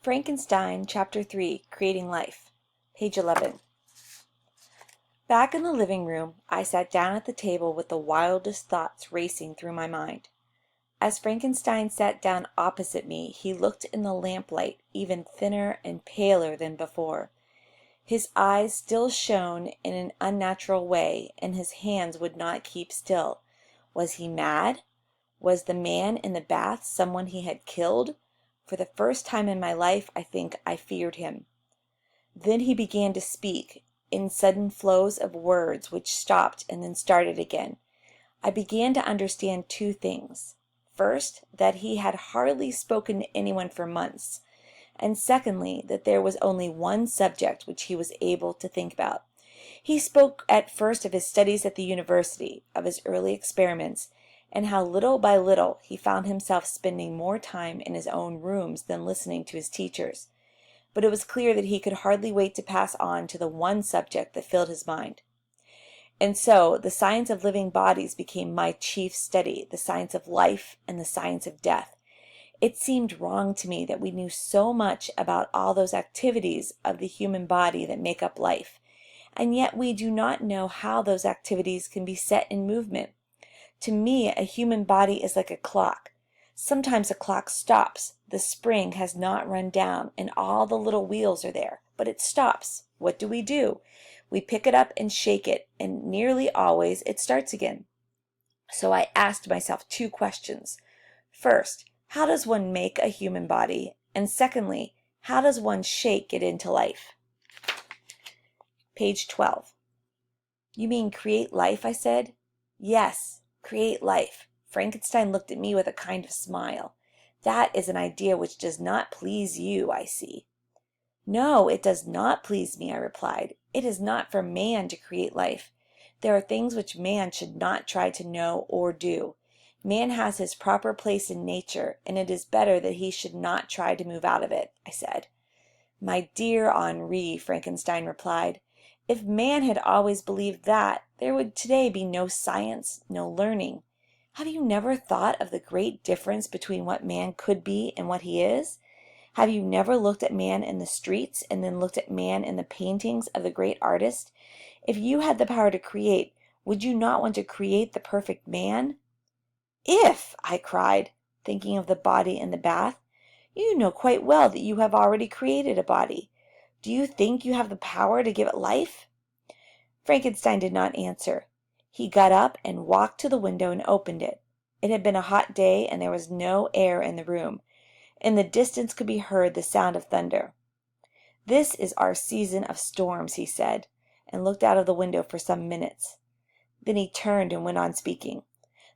Frankenstein Chapter 3, Creating Life, page 11. Back in the living room, I sat down at the table with the wildest thoughts racing through my mind. As Frankenstein sat down opposite me, he looked in the lamplight even thinner and paler than before. His eyes still shone in an unnatural way, and his hands would not keep still. Was he mad? Was the man in the bath someone he had killed? For the first time in my life, I think I feared him. Then he began to speak, in sudden flows of words which stopped and then started again. I began to understand two things. First, that he had hardly spoken to anyone for months, and secondly, that there was only one subject which he was able to think about. He spoke at first of his studies at the university, of his early experiments, and how little by little he found himself spending more time in his own rooms than listening to his teachers. But it was clear that he could hardly wait to pass on to the one subject that filled his mind. And so the science of living bodies became my chief study, the science of life and the science of death. It seemed wrong to me that we knew so much about all those activities of the human body that make up life, and yet we do not know how those activities can be set in movement. To me, a human body is like a clock. Sometimes a clock stops. The spring has not run down, and all the little wheels are there, but it stops. What do? We pick it up and shake it, and nearly always it starts again. So I asked myself two questions. First, how does one make a human body? And secondly, how does one shake it into life? Page 12. You mean create life, I said. Yes. Create life. Frankenstein looked at me with a kind of smile. That is an idea which does not please you, I see. No, it does not please me, I replied. It is not for man to create life. There are things which man should not try to know or do. Man has his proper place in nature, and it is better that he should not try to move out of it, I said. My dear Henri, Frankenstein replied, if man had always believed that, there would today be no science, no learning. Have you never thought of the great difference between what man could be and what he is? Have you never looked at man in the streets and then looked at man in the paintings of the great artist? If you had the power to create, would you not want to create the perfect man? If, I cried, thinking of the body in the bath, you know quite well that you have already created a body. Do you think you have the power to give it life? Frankenstein did not answer. He got up and walked to the window and opened it. It had been a hot day, and there was no air in the room. In the distance could be heard the sound of thunder. This is our season of storms, he said, and looked out of the window for some minutes. Then he turned and went on speaking.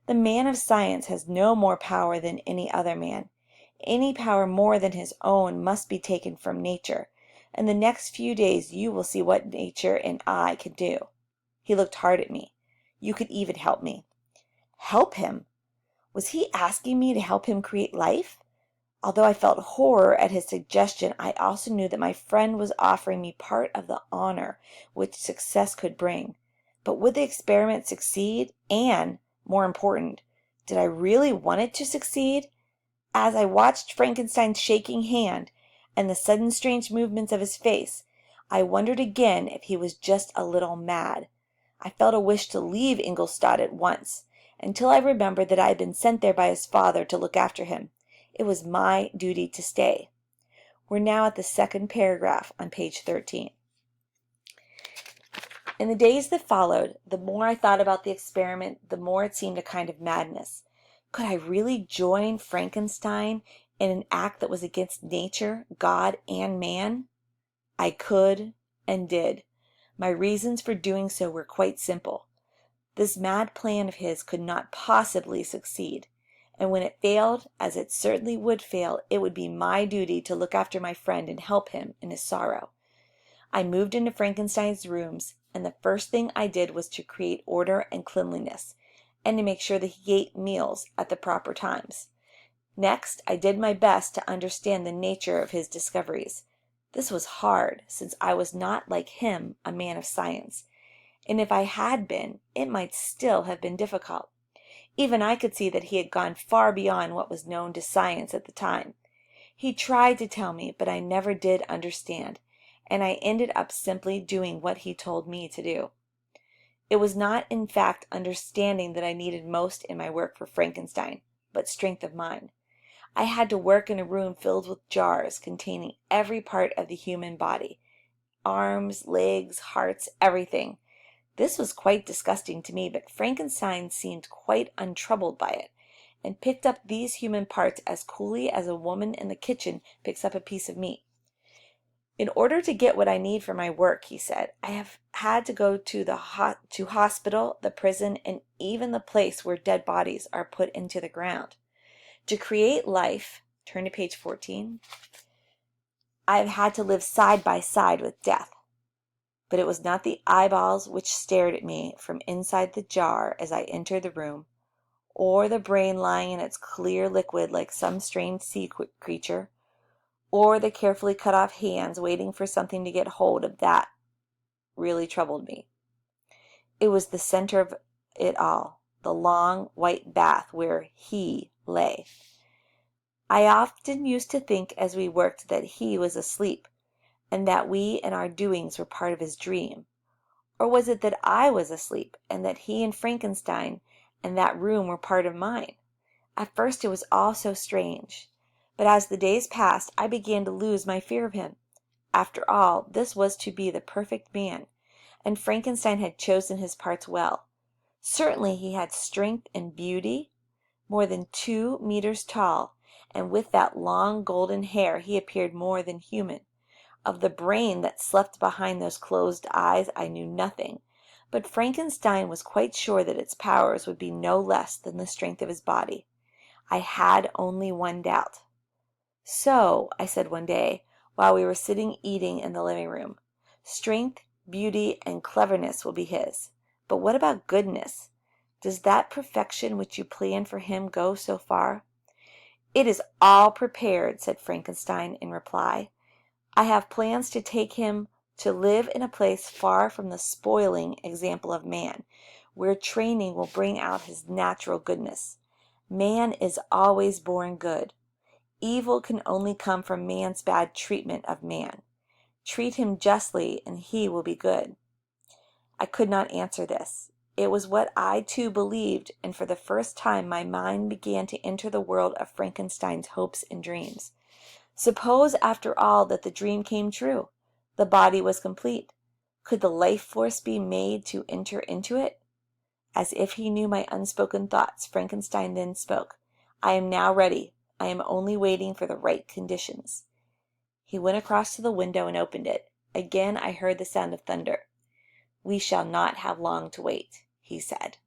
The man of science has no more power than any other man. Any power more than his own must be taken from nature. In the next few days you will see what nature and I can do. He looked hard at me. You could even help me. Help him? Was he asking me to help him create life? Although I felt horror at his suggestion, I also knew that my friend was offering me part of the honor which success could bring. But would the experiment succeed? And, more important, did I really want it to succeed? As I watched Frankenstein's shaking hand and the sudden strange movements of his face, I wondered again if he was just a little mad. I felt a wish to leave Ingolstadt at once, until I remembered that I had been sent there by his father to look after him. It was my duty to stay. We're now at the second paragraph on page 13. In the days that followed, the more I thought about the experiment, the more it seemed a kind of madness. Could I really join Frankenstein in an act that was against nature, God, and man? I could and did. My reasons for doing so were quite simple. This mad plan of his could not possibly succeed, and when it failed, as it certainly would fail, it would be my duty to look after my friend and help him in his sorrow. I moved into Frankenstein's rooms, and the first thing I did was to create order and cleanliness, and to make sure that he ate meals at the proper times. Next, I did my best to understand the nature of his discoveries. This was hard, since I was not, like him, a man of science, and if I had been, it might still have been difficult. Even I could see that he had gone far beyond what was known to science at the time. He tried to tell me, but I never did understand, and I ended up simply doing what he told me to do. It was not, in fact, understanding that I needed most in my work for Frankenstein, but strength of mind. I had to work in a room filled with jars containing every part of the human body, arms, legs, hearts, everything. This was quite disgusting to me, but Frankenstein seemed quite untroubled by it, and picked up these human parts as coolly as a woman in the kitchen picks up a piece of meat. In order to get what I need for my work, he said, I have had to go to the hospital, the prison, and even the place where dead bodies are put into the ground. To create life, turn to page 14, I have had to live side by side with death. But it was not the eyeballs which stared at me from inside the jar as I entered the room, or the brain lying in its clear liquid like some strange sea creature, or the carefully cut off hands waiting for something to get hold of that really troubled me. It was the center of it all, the long white bath where he lay. I often used to think as we worked that he was asleep, and that we and our doings were part of his dream. Or was it that I was asleep, and that he and Frankenstein and that room were part of mine? At first it was all so strange, but as the days passed I began to lose my fear of him. After all, this was to be the perfect man, and Frankenstein had chosen his parts well. Certainly he had strength and beauty, more than 2 meters tall, and with that long golden hair he appeared more than human. Of the brain that slept behind those closed eyes I knew nothing, but Frankenstein was quite sure that its powers would be no less than the strength of his body. I had only one doubt. So, I said one day, while we were sitting eating in the living room, strength, beauty, and cleverness will be his. But what about goodness? Does that perfection which you plan for him go so far? It is all prepared, said Frankenstein in reply. I have plans to take him to live in a place far from the spoiling example of man, where training will bring out his natural goodness. Man is always born good. Evil can only come from man's bad treatment of man. Treat him justly, and he will be good. I could not answer this. It was what I too believed, and for the first time my mind began to enter the world of Frankenstein's hopes and dreams. Suppose, after all, that the dream came true. The body was complete. Could the life force be made to enter into it? As if he knew my unspoken thoughts, Frankenstein then spoke. I am now ready. I am only waiting for the right conditions. He went across to the window and opened it. Again I heard the sound of thunder. We shall not have long to wait, he said.